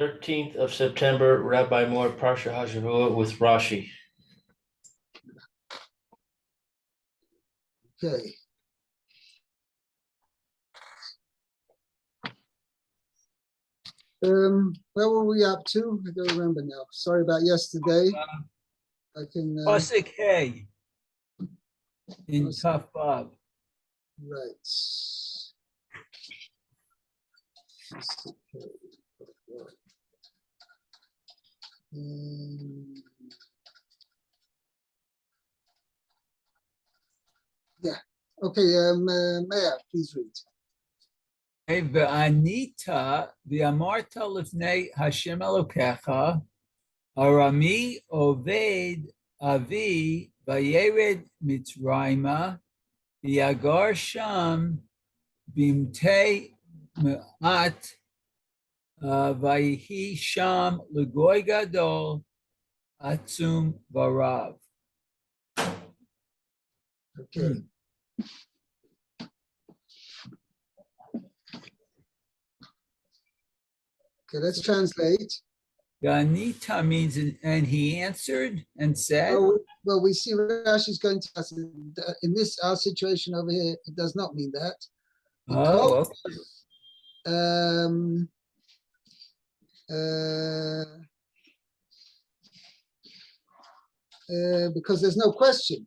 13th of September, Rabbi Moore, Parsha Hashavua with Rashi. Okay. Where were we up to? I don't remember now. Sorry about yesterday. I can. Pasuk Hey in Pasuk. Kaf Bab. Right. Yeah. Okay. Maya, please read. Ve'anita v'amarta lifnei Hashem Elokecha Arami Oved Avi Vayered Mitzrayma Yagar Sham Bimtei Me'at Vayihi Sham Legoy Gadol Atzum Varav. Okay. Okay, let's translate. Ganita means, and he answered and said, Well, we see Rashi's going to us in this our situation over here. It does not mean that. oh, because there's no question.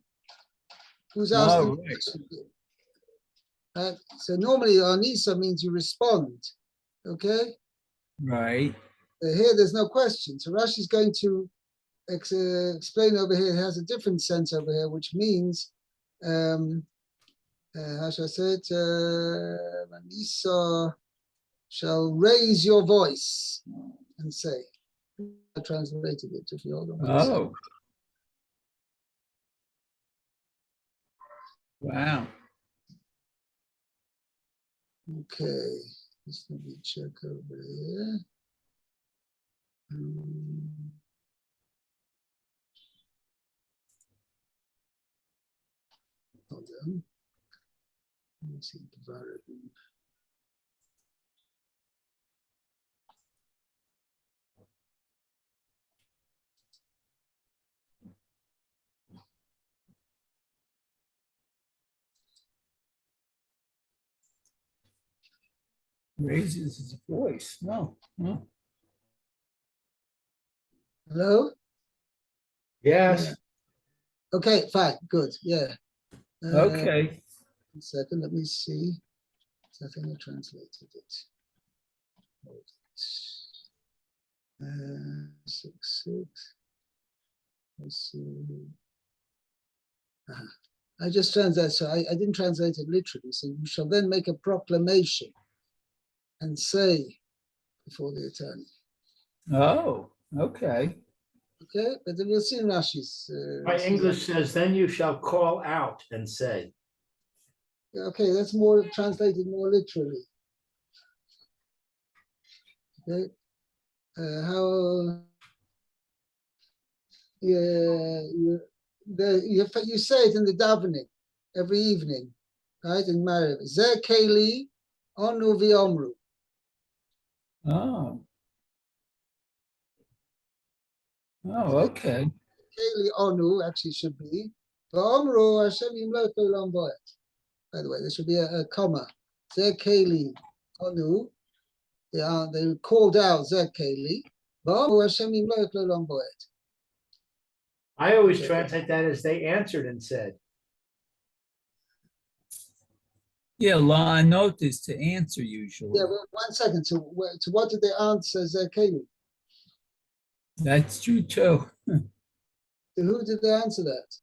Who's asking the question? So normally Anisa means you respond. Okay? right. Here there's no question. So Rashi's going to explain over here. It has a different sense over here, which means, how shall I say it? Anisa shall raise your voice and say. I translated it if you hold on. Oh. Wow. Okay, just let me check over here. Hold on. Let's see. Raises his voice. No. No. Hello? Yes. Yeah. Okay, fine, good, yeah. Okay. 1 second, let me see. I think I translated it. Hold it. 6. Let's see. I just translated, so I didn't translate it literally. So you shall then make a proclamation and say before the attorney. Oh, okay. Okay, but then we'll see in Rashi's. My English says, then you shall call out and say. Yeah, okay, that's more translated more literally. Okay, you say it in the davening every evening, right? In Mariv, Zeh Keli Onu V'Omru. Oh. Oh, okay. Keli Onu actually should be V'Omru Hashem Yimloch Olam Bo'et. By the way, there should be a comma. Zeh Keli Onu. They called out Zeh Keli. V'Omru Hashem Yimloch Olam Bo'et. I always translate that as they answered and said. Yeah, la note is to answer usually. Yeah, well, 1 second. To what did they answer Zeh Keli? That's true too. To who did they answer that?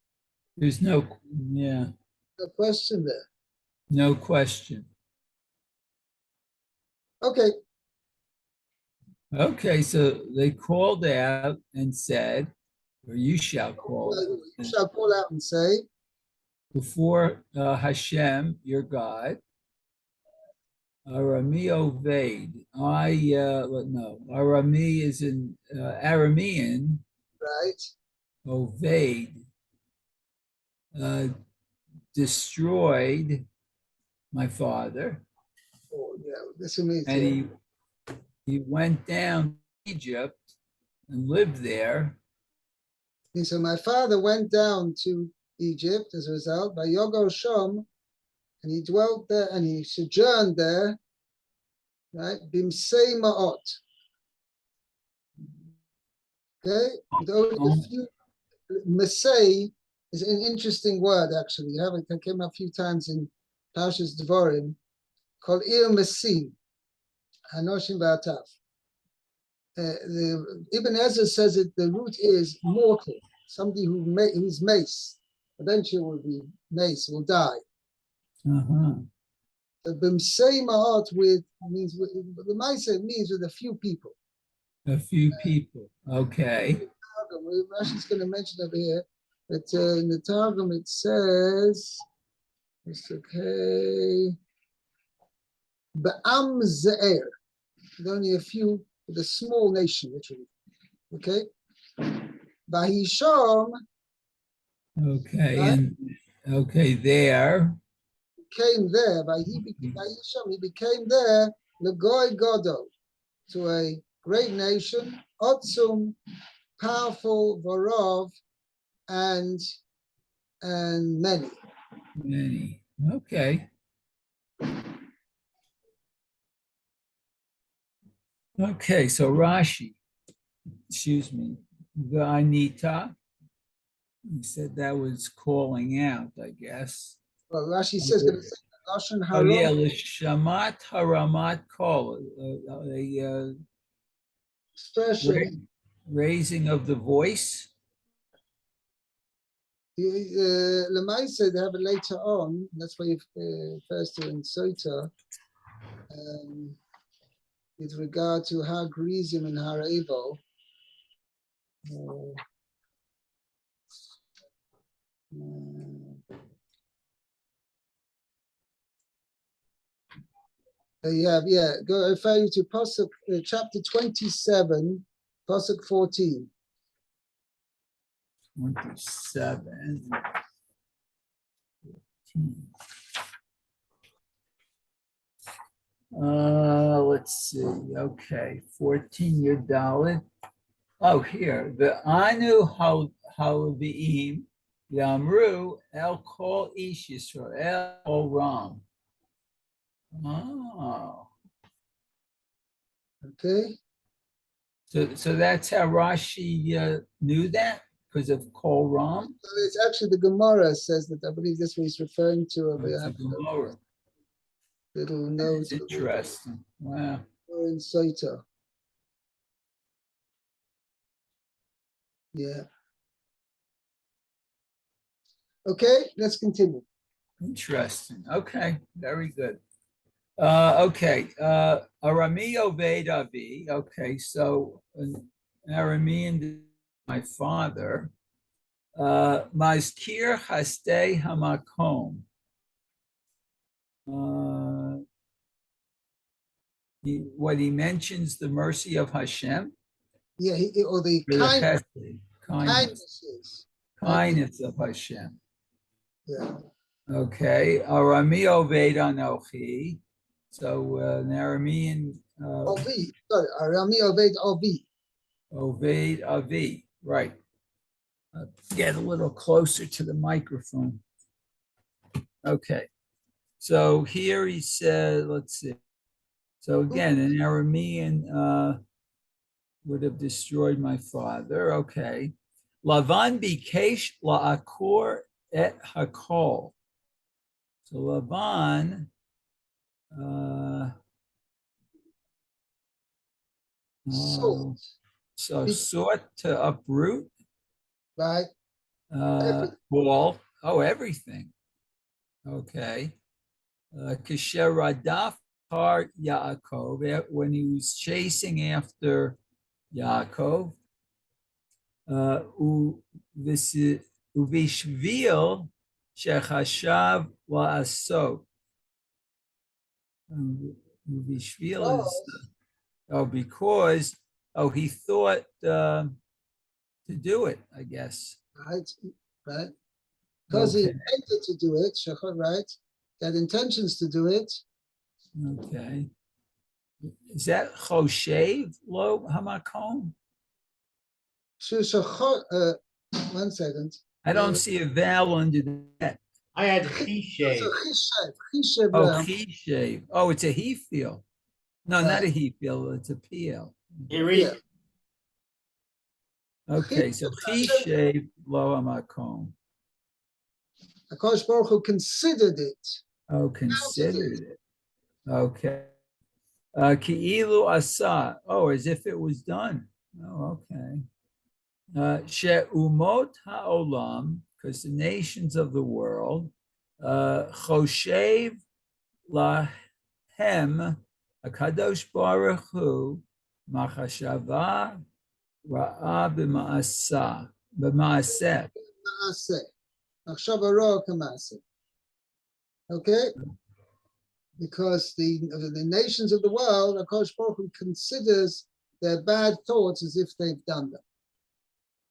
There's no, yeah, No question there. no question. Okay. Okay, so they called out and said, or you shall call You shall call out and say, before Hashem, your God, Arami Oved. Arami is in Aramean. right? Oved destroyed my father, Oh, yeah, this means and he went down Egypt and lived there. And so my father went down to Egypt as a result by Yogo Shom, and he dwelt there and he sojourned there, right? Bimsei Ma'ot. Okay, with only a few. Masei is an interesting word, actually. It came up a few times in Parshas Devarim, called Ir Masi, Hanoshim Ba'ataf. Ibn Ezra says that the root is mortal, somebody who's mace, eventually will be mace, will die. The Bimsei Ma'ot means the Maisa means with a few people. A few people. Okay. Rashi's going to mention over here that in the Targum it says, it's okay, Ba'am Ze'er, only a few, with a small nation, literally. Okay? Bahisham. Okay, right? and okay, there. Came there, Bahisham, he became there, Legoy Godo, to a great nation, Otsum, powerful, Varov, and many. Many. Okay. Okay, so Rashi, excuse me, the Anita, you said that was calling out, I guess. Well, Rashi says, going to say, Lashon Oh yeah, Harom, l'shamat haramat kol, a expression, raising of the voice. Lemaisa, they have it later on, that's why he refers to in Sota, with regard to Har Gerizim and Har Evo. You have, go refer you to Pasuk, chapter 27, Pasuk 14. 27. Let's see. Okay, 14 year Dalit. Oh, here the Anu Halaviim Yamru El Kol Ish Yisrael Kol Ram. Oh, Okay. so that's how Rashi knew that because of Kol Ram. So it's actually the Gemara says that, I believe this was referring to It's a Gemara. little note. It's interesting. Wow. In Sota. Yeah. Okay, let's continue. Interesting. Okay, very good. Okay, Arami Oved Avi. Okay, so an Aramean, my father. Mazkir Haste Hamakom. What he mentions the mercy of Hashem. Yeah, or the kindness of Hashem. Yeah. Okay, Arami Oved Anochi. So an Aramean. Ovi, sorry, Arami Oved Ovi. Oved Avi, right. Get a little closer to the microphone. Okay, so here he said, let's see. So again, an Aramean would have destroyed my father. Okay. Lavan bikesh la'akor et hakol. So Lavan sought to uproot, right? Everything. Okay. Kasher Radaf Har Yaakov, when he was chasing after Yaakov, Uvishvil Shechashav La'asot. Uvishvil is because he thought to do it, I guess. Right. Because he intended to do it, right? He had intentions to do it. Okay. Is that Choshev lo hamakom? One second. I don't see a vowel under that. I had So Chishev. Chishev Oh, lehem. Chishev. Oh, it's a he feel. No, not a he feel. It's a PL. You read. Okay, so Chishev lo hamakom. HaKadosh Baruch Hu considered it. Oh, considered it. Okay. Ki'ilu asa. Oh, as if it was done. Oh, okay. She'umot ha'olam, because the nations of the world, choshev lahem, HaKadosh Baruch Hu, machashava ra'a b'ma'aseh. Maaseh. Machshava ro'a k'maaseh. Okay? Because the nations of the world, HaKadosh Baruch Hu considers their bad thoughts as if they've done them.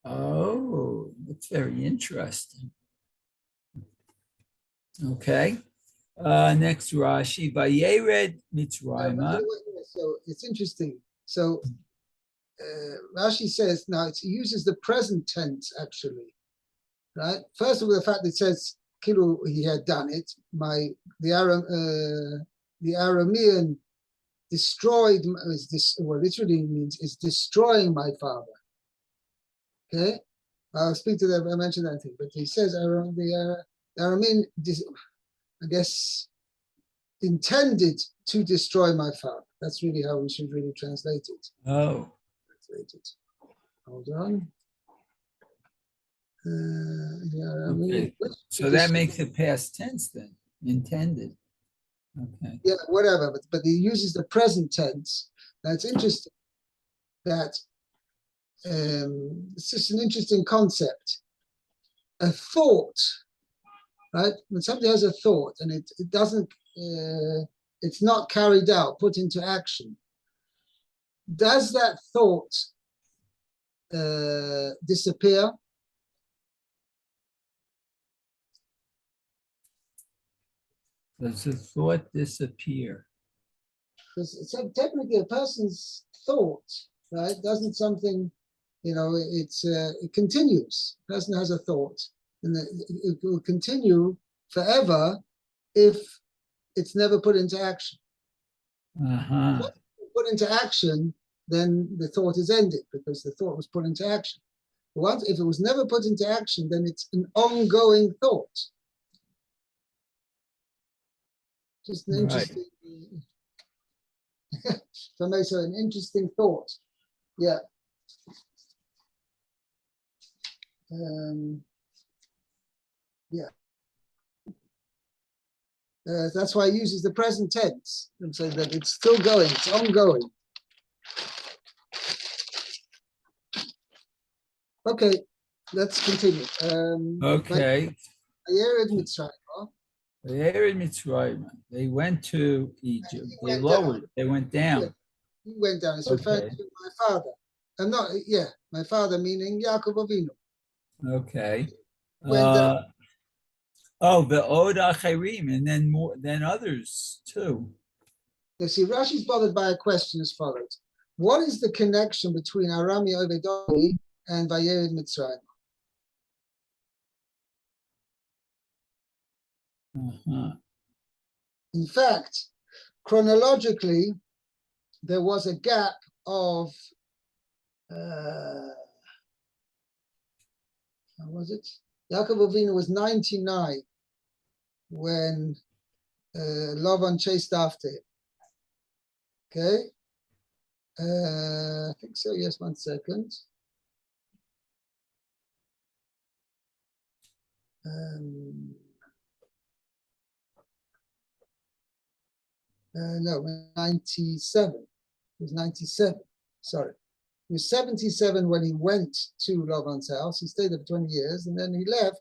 Oh, that's very interesting. Okay. Next Rashi, Vayered Mitzrayma. So it's interesting. So Rashi says, now it uses the present tense actually, right? First of all, the fact that it says Kilu, he had done it. The Aramean destroyed, what literally means is destroying my father. Okay, I'll speak to that. I mentioned that thing, but he says the Aramean, I guess, intended to destroy my father. That's really how we should really translate it. Oh. Translate it. Hold on. Okay. So that makes it past tense then, intended. Okay. Yeah, whatever, but he uses the present tense. That's interesting. That it's just an interesting concept. A thought, right? When somebody has a thought and it doesn't, it's not carried out, put into action. Does that thought disappear? Does the thought disappear? Because technically a person's thought, right, doesn't something, it continues. A person has a thought, and it will continue forever if it's never put into action. Uh-huh. Once it's put into action, then the thought is ended because the thought was put into action. But if it was never put into action, then it's an ongoing thought. Just an interesting, if I may say, an interesting thought. Yeah. That's why he uses the present tense and say that it's still going, it's ongoing. Okay, let's continue. Okay. Vayered Mitzrayim. They went to Egypt. They lowered. They went down. He went down. It's referring to my father. My father meaning Yaakov Avinu. Okay. Went down. The Od Acherim, and then more than others too. You see, Rashi's bothered by a question as follows: what is the connection between Arami Ovedoni and Vayered Mitzrayim? Uh-huh. In fact, chronologically, there was a gap of how was it? Yaakov Avinu was 99 when Lavan chased after him. Okay, I think so. Yes, 1 second. No, 97. He was 97. Sorry. He was 77 when he went to Lavan's house. He stayed there for 20 years and then he left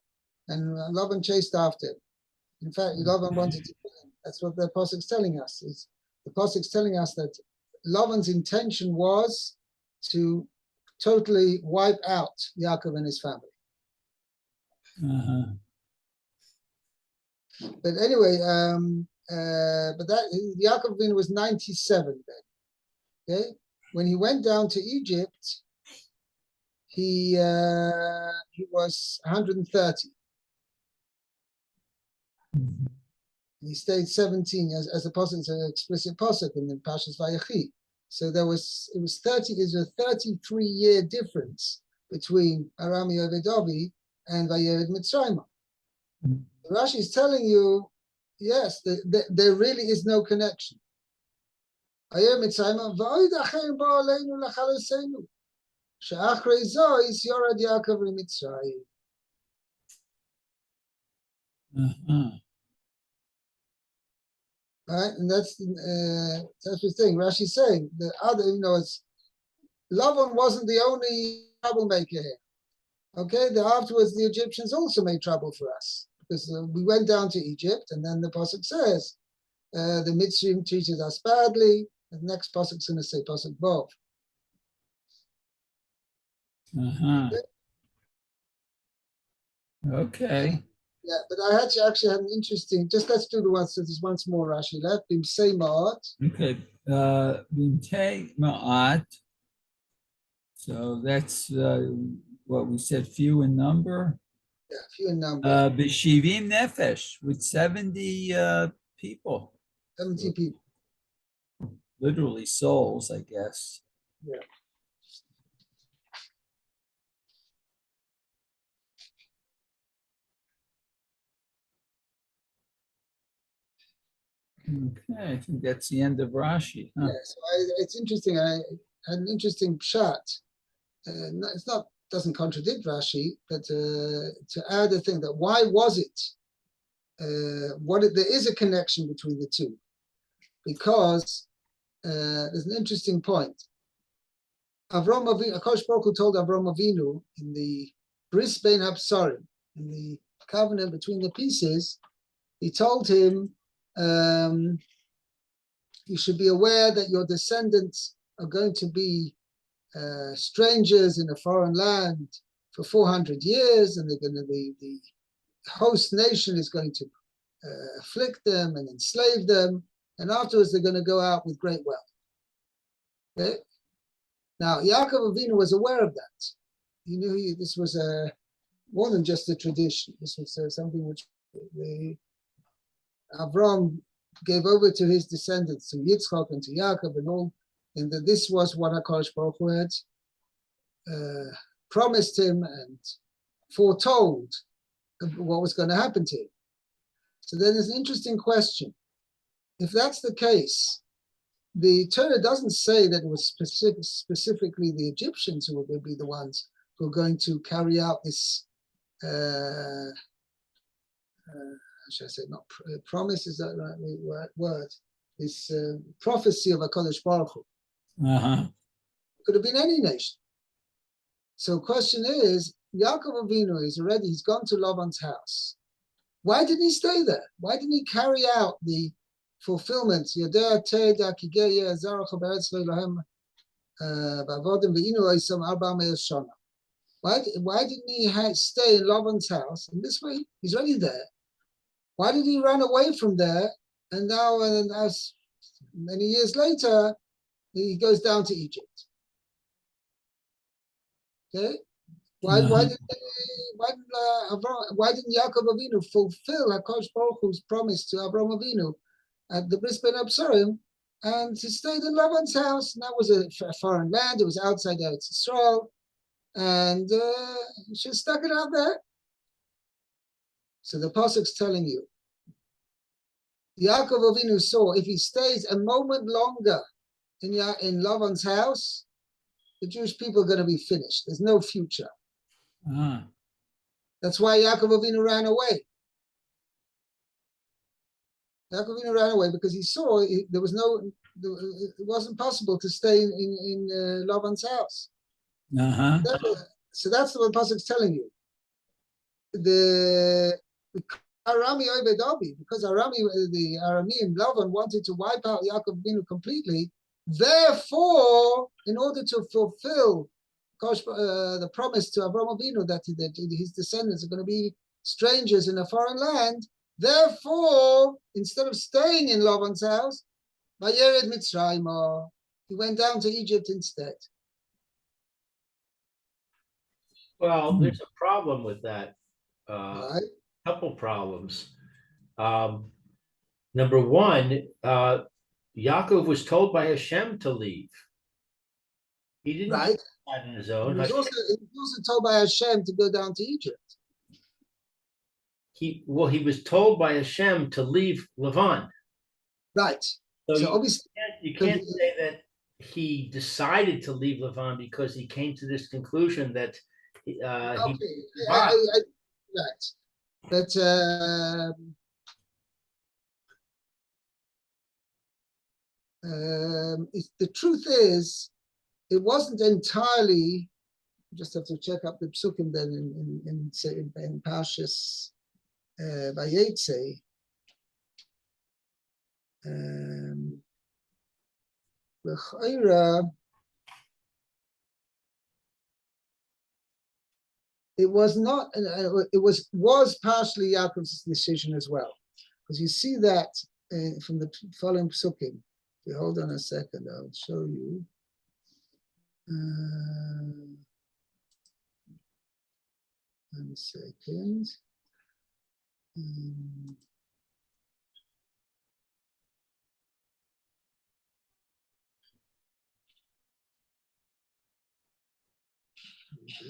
and Lavan chased after him. In fact, Lavan wanted to kill him. That's what the Pasuk's telling us. The Pasuk's telling us that Lavan's intention was to totally wipe out Yaakov and his family. Uh-huh. But anyway, but that Yaakov Avinu was 97 then. Okay, when he went down to Egypt, he was 130. Mhm. He stayed 17 as a posuk, it's an explicit posuk in the Parshas Vayechi. So it was 33-year difference between Arami Ovedovi and Vayered Mitzrayim. Mhm. Rashi is telling you, yes, there really is no connection. Vayered Mitzrayim, v'oid acherim bo aleinu lachaloseinu, she'achrei zo is yorad Yaakov Mitzrayim. Uh-huh. Right, and that's the thing. Rashi's saying the other, it's Lavan wasn't the only troublemaker here. Okay, afterwards the Egyptians also made trouble for us because we went down to Egypt, and then the pasuk says the Mitzrayim treated us badly. And the next pasuk is going to say pasuk Bov. Uh-huh. Okay. Yeah, but I actually had an interesting. Just let's do the one. So there's once more Rashi left. Bimsei Ma'at. Okay. Bintei Ma'at. So that's what we said, few in number. Yeah, few in number. B'shivim nefesh, with 70 people. 70 people. Literally souls, I guess. Yeah. Okay, I think that's the end of Rashi. Huh? Yeah, so it's interesting. I had an interesting shot. It's not doesn't contradict Rashi, but to add a thing that why was it? There is a connection between the two, because there's an interesting point. Avram Avinu, Akash Baruch Hu told Avram Avinu in the Bris Bein Habsarim, in the covenant between the pieces, he told him, you should be aware that your descendants are going to be strangers in a foreign land for 400 years, and they're going to be, the host nation is going to afflict them and enslave them, and afterwards they're going to go out with great wealth. Okay? Now, Yaakov Avinu was aware of that. He knew this was more than just a tradition. This was something which Avram gave over to his descendants, to Yitzchak and to Yaakov and all, and that this was what HaKadosh Baruch Hu had promised him and foretold what was going to happen to him. So then there's an interesting question. If that's the case, the Torah doesn't say that it was specifically the Egyptians who were going to be the ones who are going to carry out this, how should I say, not promise, is that the right word? This prophecy of HaKadosh Baruch Hu. Uh-huh. Could have been any nation. So the question is, Yaakov Avinu he's gone to Lavan's house. Why didn't he stay there? Why didn't he carry out the fulfillment? Why didn't he stay in Lavan's house? And this way, he's already there. Why did he run away from there? And now, as many years later, he goes down to Egypt. Okay, why didn't Yaakov Avinu fulfill HaKadosh Baruch Hu's promise to Avraham Avinu at the Bris Bein Habsarim, and he stayed in Lavan's house? And that was a foreign land; it was outside Eretz Yisrael, and he should have stuck it out there. So the pasuk's telling you, Yaakov Avinu saw if he stays a moment longer in Lavan's house, the Jewish people are going to be finished. There's no future. Uh-huh. That's why Yaakov Avinu ran away. Yaakov Avinu ran away because he saw it wasn't possible to stay in Lavan's house. Uh-huh. So that's what the pasuk is telling you. The Arami Ovedavi, because the Aramean Lavan wanted to wipe out Yaakov Avinu completely. Therefore, in order to fulfill the promise to Avraham Avinu that his descendants are going to be strangers in a foreign land, therefore, instead of staying in Lavan's house, Vayered Mitzrayim, He went down to Egypt instead. Well, there's a problem with that. Right? Couple problems. Number one, Yaakov was told by Hashem to leave. He didn't do Right. that on his He own. was also told by Hashem to go down to Egypt. He was told by Hashem to leave Lavan. Right. So So obviously, you can't say that he decided to leave Lavan because he came to this conclusion that okay, right. right. But the truth is, it wasn't entirely. Just have to check up the psukim then in Parshas Vayetze. It was not. It was partially Yaakov's decision as well, because you see that from the following psukim. Hold on a second, I'll show you. 1 second.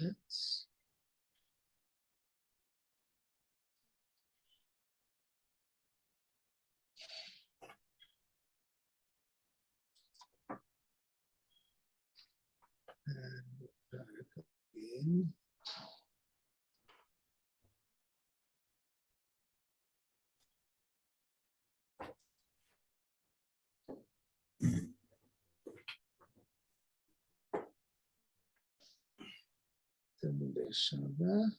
That's again. Shava.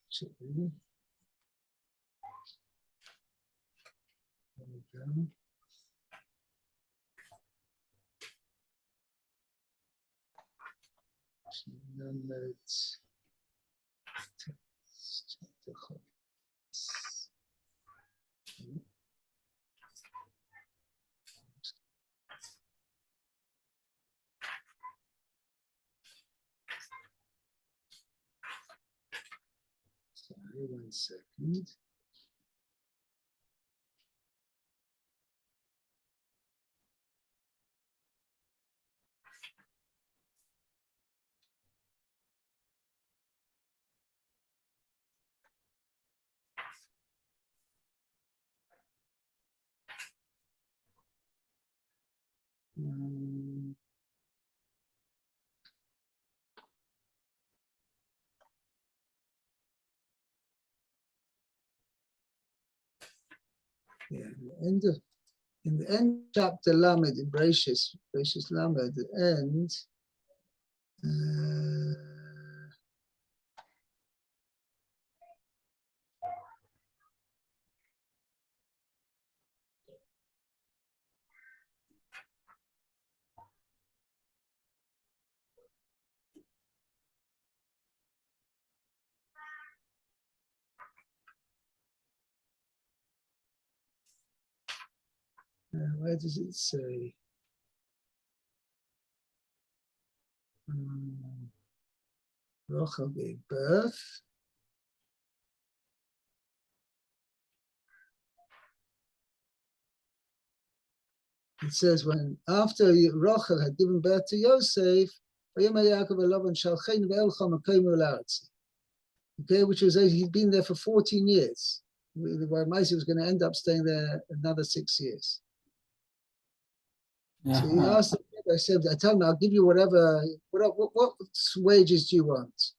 Actually, there we go. Let's sorry, 1 second. Yeah, in the end chapter Lamed in Bereshis Lamed, at the end. Where does it say? Rachel gave birth. It says when after Rachel had given birth to Yosef, okay, which was he'd been there for 14 years. While Moshe was going to end up staying there another 6 years. So he asked him, I said, I tell him, I'll give you whatever, what wages do you want?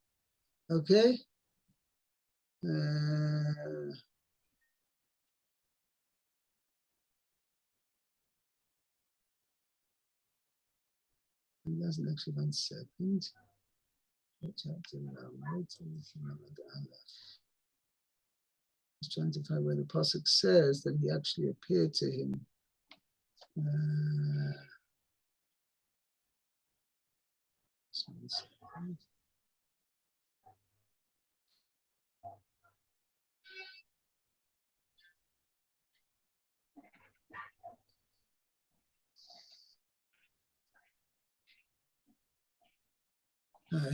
Okay? It doesn't actually, 1 second. I was trying to find where the pasuk says that he actually appeared to him. Just 1 second.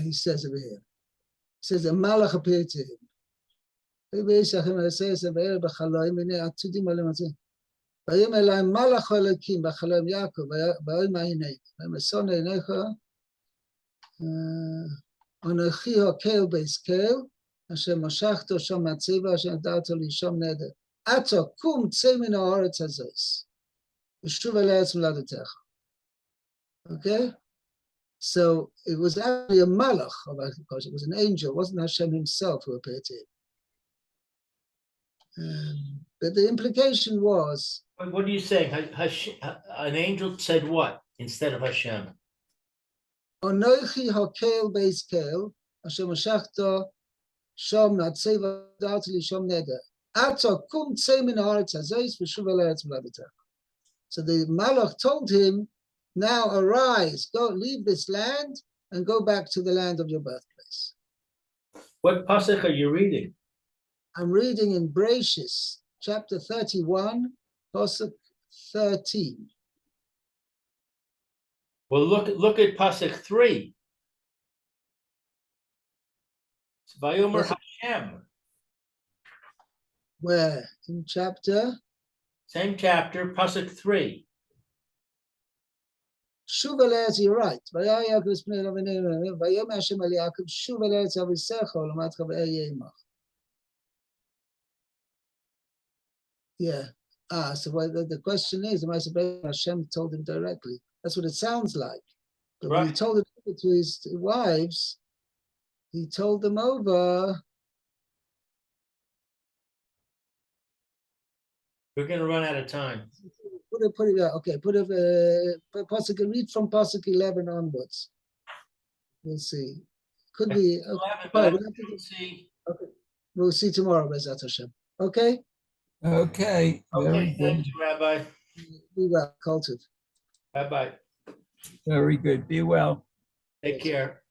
He says over here. He says a malach appeared to him. ויאמר להם מלאך אלוקים בחלום יעקב ויאמר הנה שונא עיניך אנוכי הקהל בייס קהל אשר משכתו שם מהצבע אשר נתת לי שם נדר עתה קום צא מן הארץ הזאת ושוב אל ארץ מולדתך. Okay, so it was actually a malach, because it was an angel, it wasn't Hashem himself who appeared to him. But the implication was, What are you saying? An angel said what instead of Hashem? Anochi hakel beis kel, asher mashachto shom natzeva dartli shom neder. Ata kum tzei min haaretz hazois v'shuv el eretz moladetecha. So the malach told him, now arise, go leave this land and go back to the land of your birthplace. What pasuk are you reading? I'm reading in Bereshis, chapter 31, pasuk 13. Well, look at pasuk 3. Vayomer Hashem. Where? In chapter? Same chapter, pasuk 3. Shuv el eretz, you're right. Vayar Yaakov es pnei Eloheinu v'nei Vayomer Hashem el Yaakov, Shuv el eretz avisecha u'lamatcha ve'eh yemach. Yeah. So the question is, am I supposed Hashem told him directly? That's what it sounds like. But when he told it to his wives, he told them over. We're going to run out of time. Put it, okay, Pasuk, read from Pasuk 11 onwards. We'll see. Could be. 11, but we'll see. Okay. We'll see tomorrow, Bezat Hashem. Okay? Okay. Very good. Thank you, Rabbi. Be well, cultured. Bye-bye. Very good. Be well. Take care.